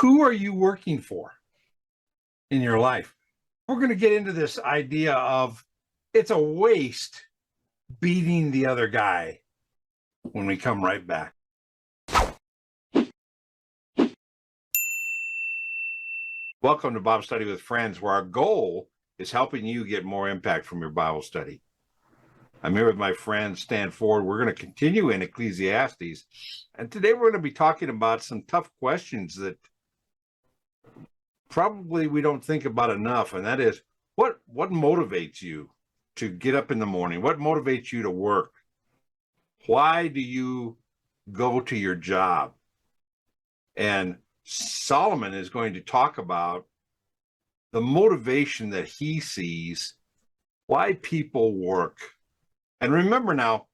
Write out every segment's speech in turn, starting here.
Who are you working for in your life? We're going to get into this idea of it's a waste beating the other guy when we come right back. Welcome to Bible Study with Friends, where our goal is helping you get more impact from your Bible study. I'm here with my friend Stan Ford. We're going to continue in Ecclesiastes, and today we're going to be talking about some tough questions that probably we don't think about enough, and that is, what motivates you to get up in the morning? What motivates you to work? Why do you go to your job? And Solomon is going to talk about the motivation that he sees, why people work. And remember now,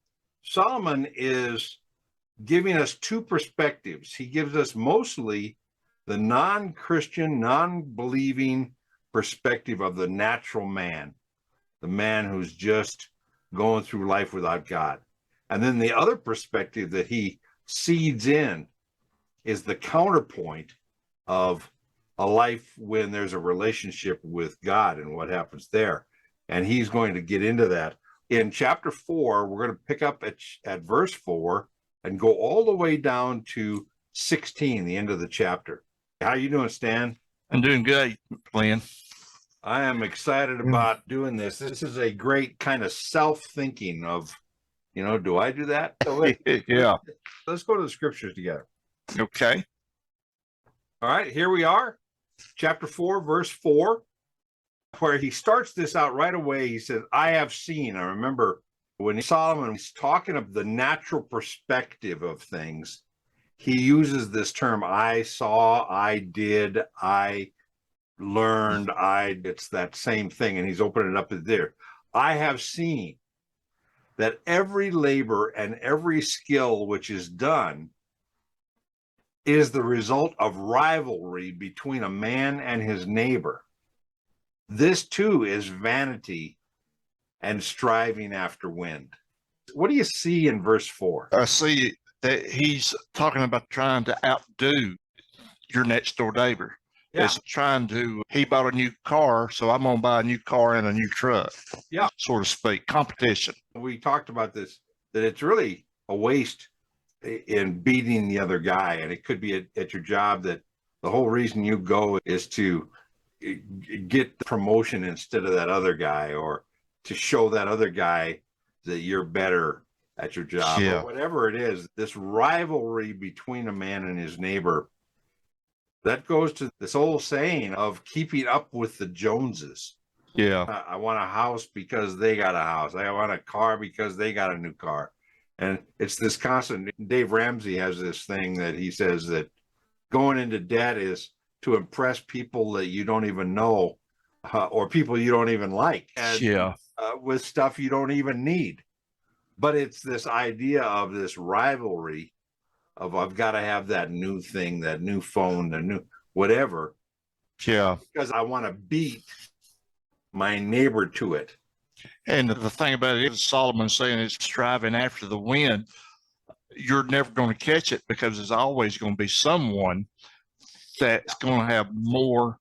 Solomon is giving us two perspectives. He gives us mostly the non-Christian, non-believing perspective of the natural man, the man who's just going through life without God. And then the other perspective that he seeds in is the counterpoint of a life when there's a relationship with God and what happens there. And he's going to get into that. In chapter 4, we're going to pick up at verse 4 and go all the way down to 16, the end of the chapter. How you doing, Stan? I'm doing good, Glenn. I am excited about doing this. This is a great kind of self-thinking of, do I do that? So Yeah. Let's go to the scriptures together. Okay. All right, here we are. Chapter 4, verse 4, where he starts this out right away. He says, I have seen. I remember when Solomon was talking of the natural perspective of things, he uses this term, I saw, I did, I learned, it's that same thing. And he's opening it up there. I have seen that every labor and every skill which is done is the result of rivalry between a man and his neighbor. This too is vanity and striving after wind. What do you see in verse 4? I see that he's talking about trying to outdo your next door neighbor. Yeah. It's he bought a new car, so I'm going to buy a new car and a new truck. Yeah. So to speak, competition. We talked about this, that it's really a waste in beating the other guy. And it could be at your job that the whole reason you go is to get the promotion instead of that other guy, or to show that other guy that you're better at your job, or whatever it is. This rivalry between a man and his neighbor, that goes to this old saying of keeping up with the Joneses. Yeah. I want a house because they got a house. I want a car because they got a new car. And it's this constant. Dave Ramsey has this thing that he says that going into debt is to impress people that you don't even know, or people you don't even like, and with stuff you don't even need. But it's this idea of this rivalry of, I've got to have that new thing, that new phone, the new whatever. Yeah. Because I want to beat my neighbor to it. And the thing about it is, Solomon saying it's striving after the wind. You're never going to catch it, because there's always going to be someone that's going to have more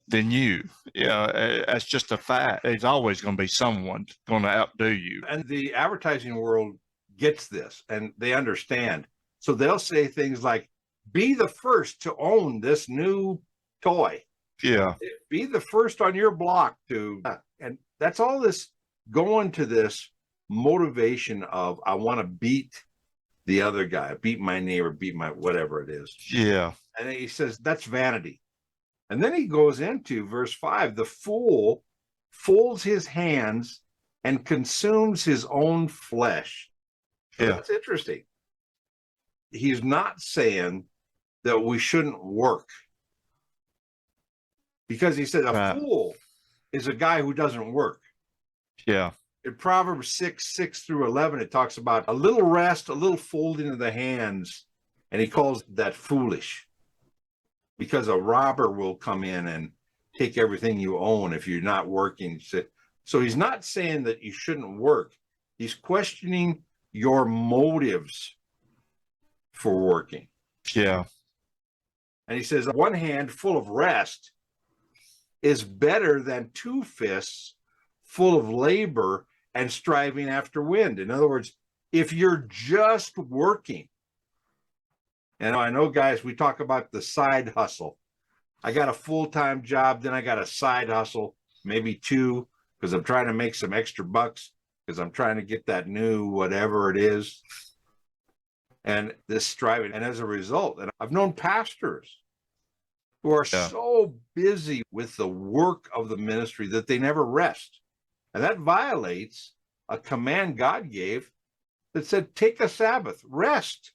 than you. Yeah, that's just a fact. There's always going to be someone going to outdo you. And the advertising world gets this, and they understand. So they'll say things like, be the first to own this new toy. Yeah. Be the first on your block to, and that's all this going to this motivation of, I want to beat the other guy, beat my neighbor, beat my whatever it is. Yeah. And he says that's vanity. And then he goes into verse 5, the fool folds his hands and consumes his own flesh. So that's interesting. He's not saying that we shouldn't work, because he said a fool is a guy who doesn't work. Yeah. In Proverbs 6 through 11, it talks about a little rest, a little folding of the hands, and he calls that foolish, because a robber will come in and take everything you own if you're not working. So he's not saying that you shouldn't work. He's questioning your motives for working. Yeah. And he says, one hand full of rest is better than two fists full of labor and striving after wind. In other words, if you're just working, and I know, guys, we talk about the side hustle. I got a full-time job, then I got a side hustle, maybe two, because I'm trying to make some extra bucks, because I'm trying to get that new whatever it is. And this striving. And as a result, and I've known pastors who are so busy with the work of the ministry that they never rest. And that violates a command God gave that said, take a Sabbath, rest.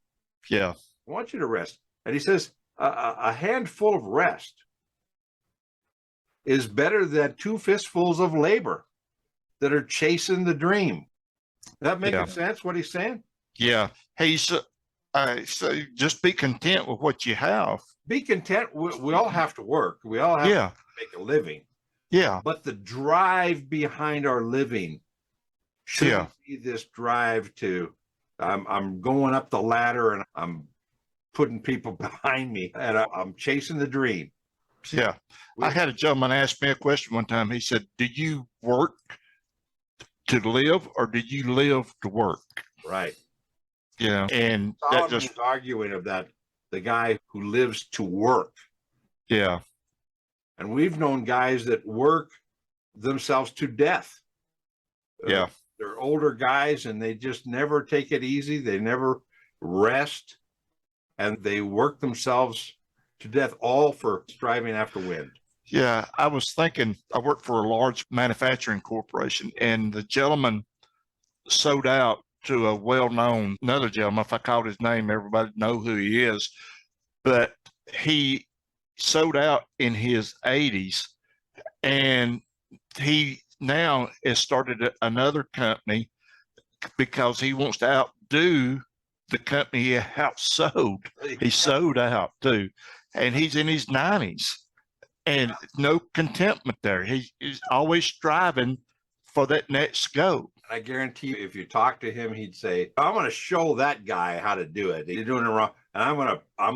Yeah. I want you to rest. And he says, a handful of rest is better than two fistfuls of labor that are chasing the dream. That making sense, what he's saying? Yeah. Hey, so just be content with what you have. Be content. We all have to work. We all have to make a living. Yeah. But the drive behind our living shouldn't be this drive to, I'm going up the ladder and I'm putting people behind me and I'm chasing the dream. Yeah. I had a gentleman ask me a question one time. He said, do you work to live or do you live to work? Right. Yeah. And that just arguing of that, the guy who lives to work. Yeah. And we've known guys that work themselves to death. Yeah. They're older guys and they just never take it easy. They never rest and they work themselves to death, all for striving after wind. Yeah. I was thinking, I worked for a large manufacturing corporation and the gentleman sold out to a well-known, another gentleman. If I called his name, everybody know who he is, but he sold out in his 80s and he now has started another company because he wants to outdo the company he outsold. He sold out too. And he's in his 90s and no contentment there. He's always striving for that next goal. I guarantee you, if you talk to him, he'd say, I'm going to show that guy how to do it. He's doing it wrong. And I'm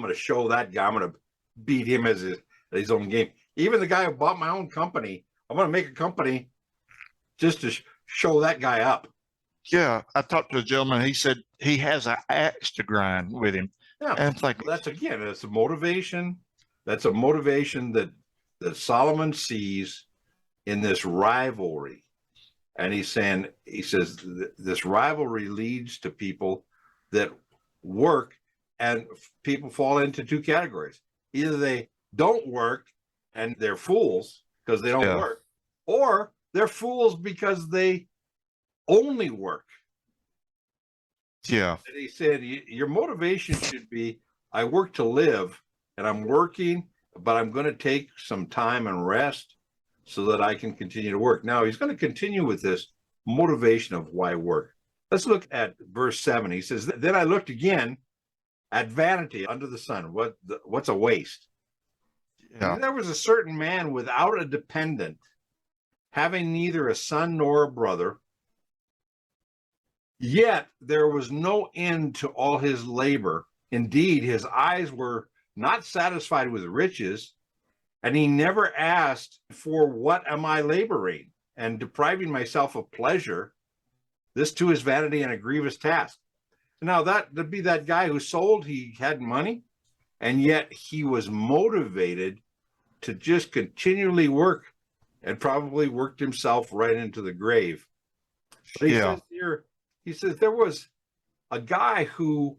going to show that guy. I'm going to beat him as his own game. Even the guy who bought my own company, I'm going to make a company just to show that guy up. Yeah. I talked to a gentleman. He said he has an axe to grind with him. Yeah. And it's like, that's a motivation. That's a motivation that Solomon sees in this rivalry. And he says this rivalry leads to people that work, and people fall into two categories. Either they don't work and they're fools because they don't work, or they're fools because they only work. Yeah. And he said, your motivation should be, I work to live and I'm working, but I'm going to take some time and rest so that I can continue to work. Now, he's going to continue with this motivation of why work. Let's look at verse 7. He says, then I looked again at vanity under the sun. What's a waste? Yeah. There was a certain man without a dependent, having neither a son nor a brother. Yet there was no end to all his labor. Indeed, his eyes were not satisfied with riches, and he never asked, for what am I laboring and depriving myself of pleasure? This too is vanity and a grievous task. Now that'd be that guy who sold, he had money, and yet he was motivated to just continually work and probably worked himself right into the grave. But he says here, he says there was a guy who,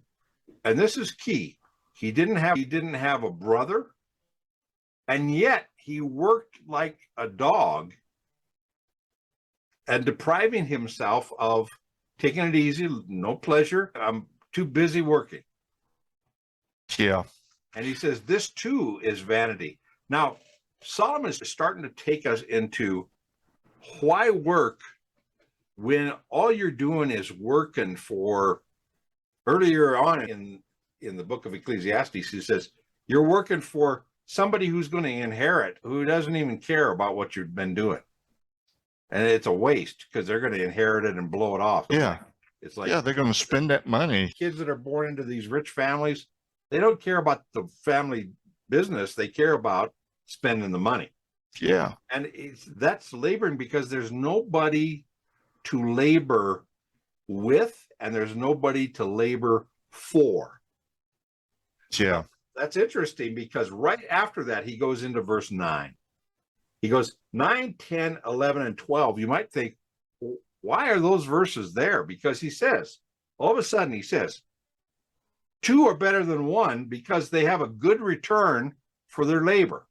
and this is key, he didn't have a brother, and yet he worked like a dog and depriving himself of taking it easy, no pleasure. I'm too busy working. Yeah. And he says this too is vanity. Now, Solomon is starting to take us into why work when all you're doing is working for, earlier on in the book of Ecclesiastes, he says, you're working for somebody who's going to inherit, who doesn't even care about what you've been doing. And it's a waste because they're going to inherit it and blow it off. It's like they're going to spend that money. Kids that are born into these rich families, they don't care about the family business, they care about spending the money. Yeah. And that's laboring because there's nobody to labor with and there's nobody to labor for. Yeah. That's interesting because right after that, he goes into verse 9. He goes 9, 10, 11, and 12. You might think, why are those verses there? Because he says, all of a sudden, he says, two are better than one because they have a good return for their labor.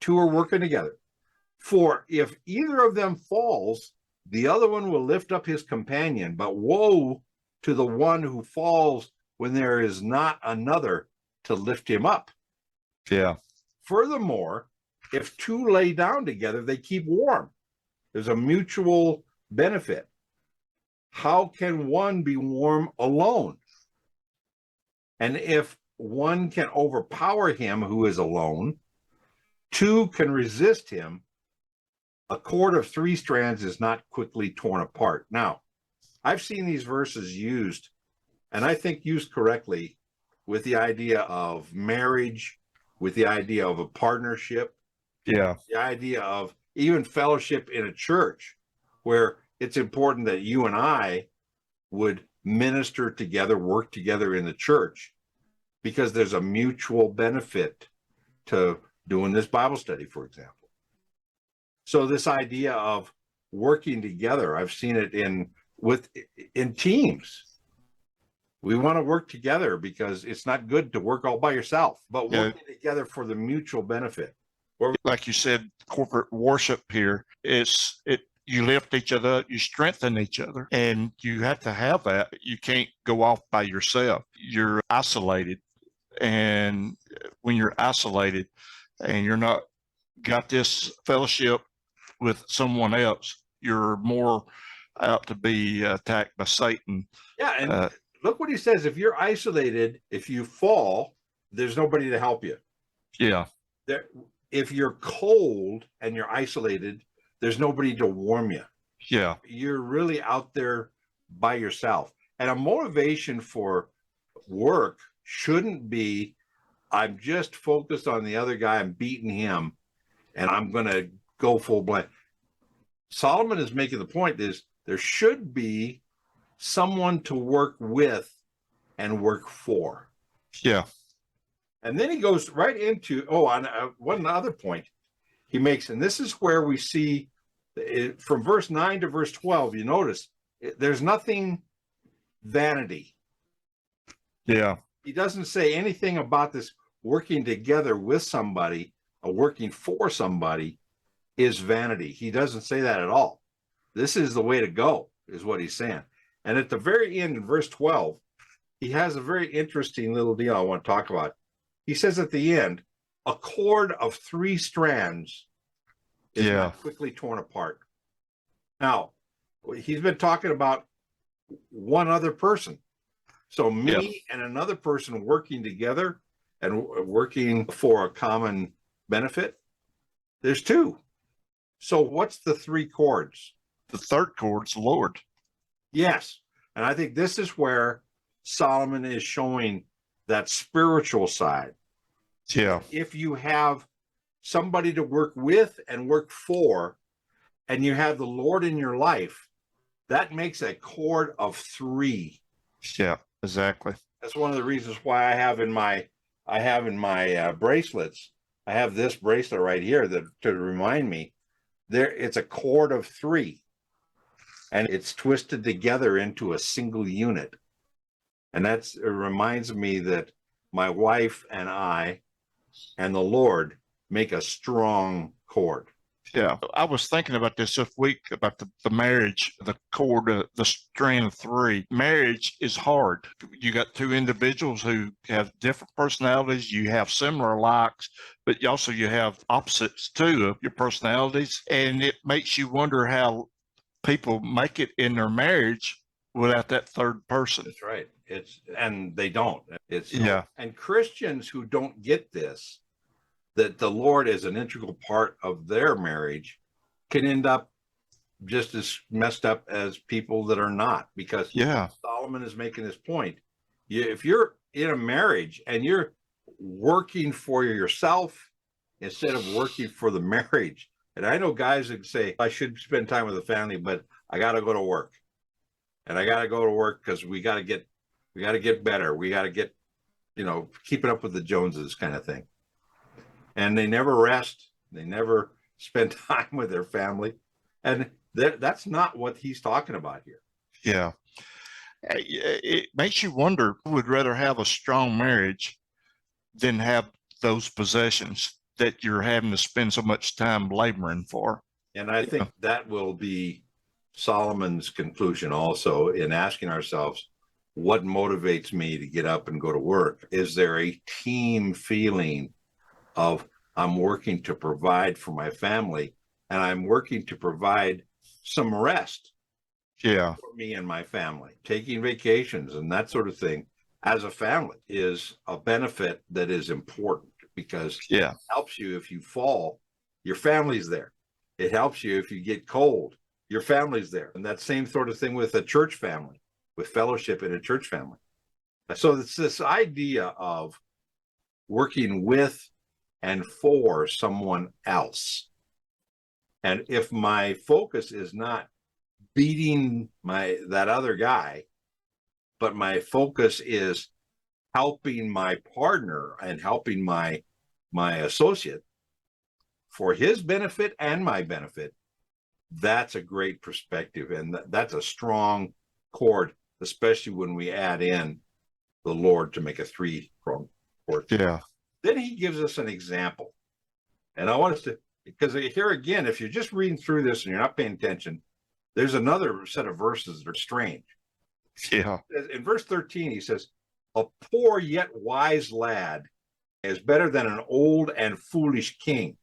Two are working together. For if either of them falls, the other one will lift up his companion. But woe to the one who falls when there is not another to lift him up. Yeah. Furthermore, if two lay down together, they keep warm. There's a mutual benefit. How can one be warm alone? And if one can overpower him who is alone, two can resist him. A cord of 3 strands is not quickly torn apart. Now, I've seen these verses used, and I think used correctly, with the idea of marriage, with the idea of a partnership, Yeah. the idea of even fellowship in a church, where it's important that you and I would minister together, work together in the church, because there's a mutual benefit to doing this Bible study, for example. So this idea of working together, I've seen it in teams. We want to work together because it's not good to work all by yourself, but working together for the mutual benefit. Like you said, corporate worship here, you lift each other up, you strengthen each other, and you have to have that. You can't go off by yourself. You're isolated. And when you're isolated and you're not got this fellowship with someone else, you're more apt to be attacked by Satan. Yeah, and look what he says. If you're isolated, if you fall, there's nobody to help you. Yeah. If you're cold and you're isolated, there's nobody to warm you. Yeah. You're really out there by yourself. And a motivation for work shouldn't be, I'm just focused on the other guy, I'm beating him, and I'm going to go full blast. Solomon is making the point is there should be someone to work with and work for. Yeah. And then he goes right into, one other point he makes, and this is where we see from verse 9 to verse 12, you notice there's nothing vanity. Yeah. He doesn't say anything about this working together with somebody, or working for somebody is vanity. He doesn't say that at all. This is the way to go, is what he's saying. And at the very end, in verse 12, he has a very interesting little deal I want to talk about. He says at the end, a cord of 3 strands is not quickly torn apart. Now, he's been talking about one other person. So me and another person working together and working for a common benefit, there's 2. So what's the 3 cords? The third cord's the Lord. Yes. And I think this is where Solomon is showing that spiritual side. Yeah. If you have somebody to work with and work for, and you have the Lord in your life, that makes a cord of 3. Yeah, exactly. That's one of the reasons why I have in my bracelets, I have this bracelet right here to remind me it's a cord of 3, and it's twisted together into a single unit. And it reminds me that my wife and I and the Lord make a strong cord. Yeah, I was thinking about this week about the marriage, the cord, the strand of 3. Marriage is hard. You got 2 individuals who have different personalities. You have similar likes, but you have opposites too of your personalities. And it makes you wonder how people make it in their marriage without that third person. That's right. And they don't. And Christians who don't get this, that the Lord is an integral part of their marriage, can end up just as messed up as people that are not, because Solomon is making this point. If you're in a marriage and you're working for yourself instead of working for the marriage. And I know guys that say, I should spend time with the family, but I got to go to work. And I got to go to work because we got to get better. We got to get, keeping up with the Joneses kind of thing. And they never rest. They never spend time with their family. And that's not what he's talking about here. Yeah. It makes you wonder who would rather have a strong marriage than have those possessions that you're having to spend so much time laboring for. And I think that will be Solomon's conclusion also in asking ourselves, what motivates me to get up and go to work? Is there a team feeling of I'm working to provide for my family and I'm working to provide some rest for me and my family? Taking vacations and that sort of thing as a family is a benefit that is important because it helps you if you fall, your family's there. It helps you if you get cold, your family's there. And that same sort of thing with a church family, with fellowship in a church family. So it's this idea of working with and for someone else. And if my focus is not beating that other guy, but my focus is helping my partner and helping my associate for his benefit and my benefit, that's a great perspective. And that's a strong chord, especially when we add in the Lord to make a three-pronged chord. Yeah. Then he gives us an example. And I want us to, because here again, if you're just reading through this and you're not paying attention, there's another set of verses that are strange. Yeah. In verse 13, he says, a poor yet wise lad is better than an old and foolish king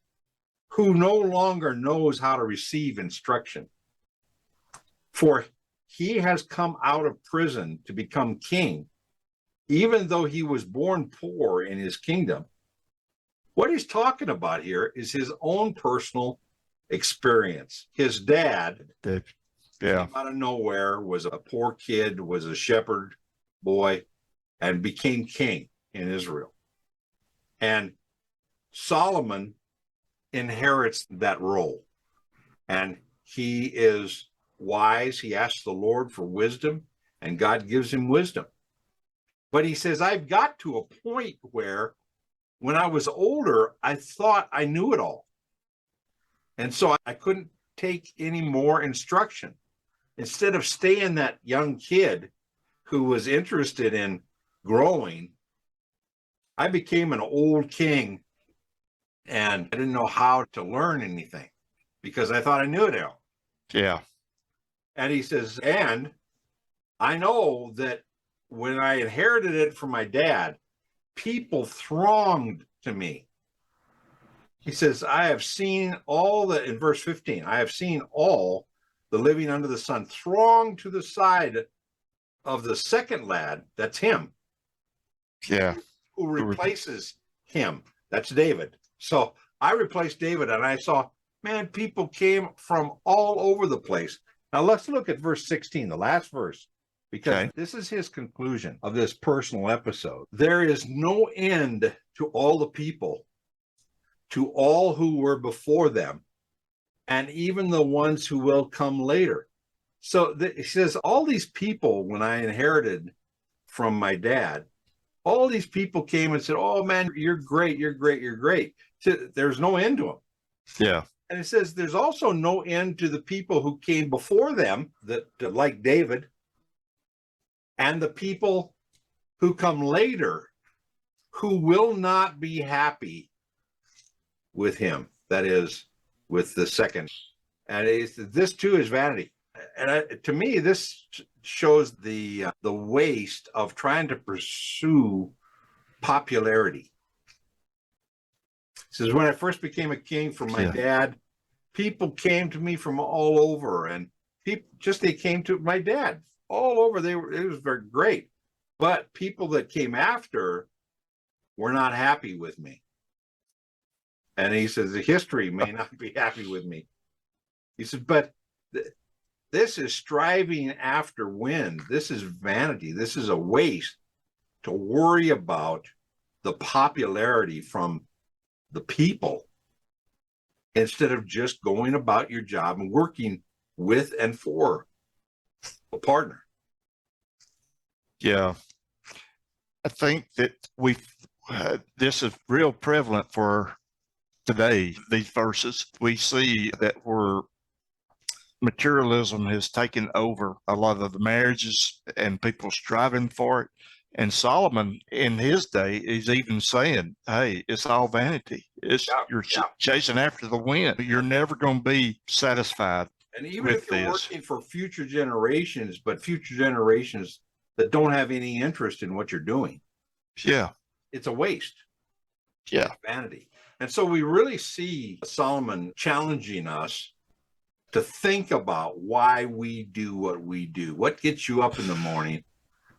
who no longer knows how to receive instruction. For he has come out of prison to become king, even though he was born poor in his kingdom. What he's talking about here is his own personal experience. His dad came out of nowhere, was a poor kid, was a shepherd boy, and became king in Israel. And Solomon inherits that role. And he is wise. He asks the Lord for wisdom, and God gives him wisdom. But he says, I've got to a point where when I was older, I thought I knew it all. And so I couldn't take any more instruction. Instead of staying that young kid who was interested in growing, I became an old king and I didn't know how to learn anything because I thought I knew it all. Yeah. And he says, and I know that when I inherited it from my dad, people thronged to me. He says, I have seen all the, in verse 15, I have seen all the living under the sun throng to the side of the second lad, that's him. Yeah. Who replaces him. That's David. So I replaced David and I saw, man, people came from all over the place. Now let's look at verse 16, the last verse, because this is his conclusion of this personal episode. There is no end to all the people, to all who were before them, and even the ones who will come later. So he says, all these people, when I inherited from my dad, all these people came and said, oh man, you're great, you're great, you're great. There's no end to them. Yeah. And it says there's also no end to the people who came before them, that like David, and the people who come later who will not be happy with him. That is, with the second. And this too is vanity. And to me, this shows the waste of trying to pursue popularity. It says, when I first became a king from my dad, people came to me from all over, and they came to my dad all over. It was very great. But people that came after were not happy with me. And he says, the history may not be happy with me. He said, but this is striving after wind. This is vanity. This is a waste to worry about the popularity from the people instead of just going about your job and working with and for a partner. Yeah. I think that this is real prevalent for today, these verses. We see that where materialism has taken over a lot of the marriages and people striving for it. And Solomon in his day is even saying, hey, it's all vanity. You're chasing after the wind. You're never going to be satisfied. And even if you're working for future generations, but future generations that don't have any interest in what you're doing. Yeah. It's a waste. Yeah. It's vanity. And so we really see Solomon challenging us to think about why we do what we do. What gets you up in the morning?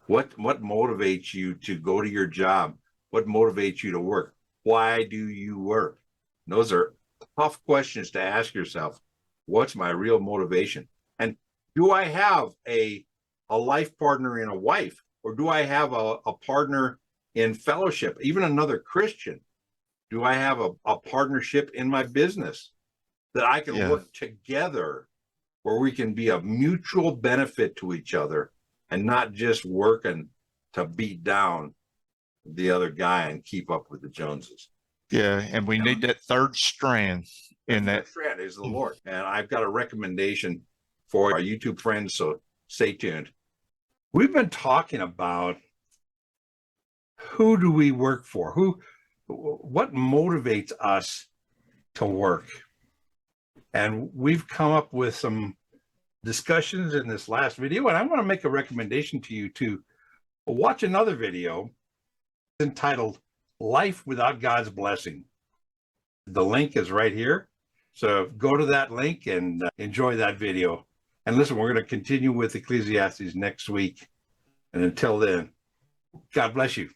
What motivates you to go to your job? What motivates you to work? Why do you work? Those are tough questions to ask yourself. What's my real motivation? And do I have a life partner in a wife? Or do I have a partner in fellowship, even another Christian? Do I have a partnership in my business that I can work together where we can be a mutual benefit to each other and not just working to beat down the other guy and keep up with the Joneses? Yeah, and we need that third strand in that. Third strand is the Lord. And I've got a recommendation for our YouTube friends, so stay tuned. We've been talking about who do we work for? What motivates us to work? And we've come up with some discussions in this last video, and I want to make a recommendation to you to watch another video entitled Life Without God's Blessing. The link is right here. So go to that link and enjoy that video. And listen, we're going to continue with Ecclesiastes next week. And until then, God bless you.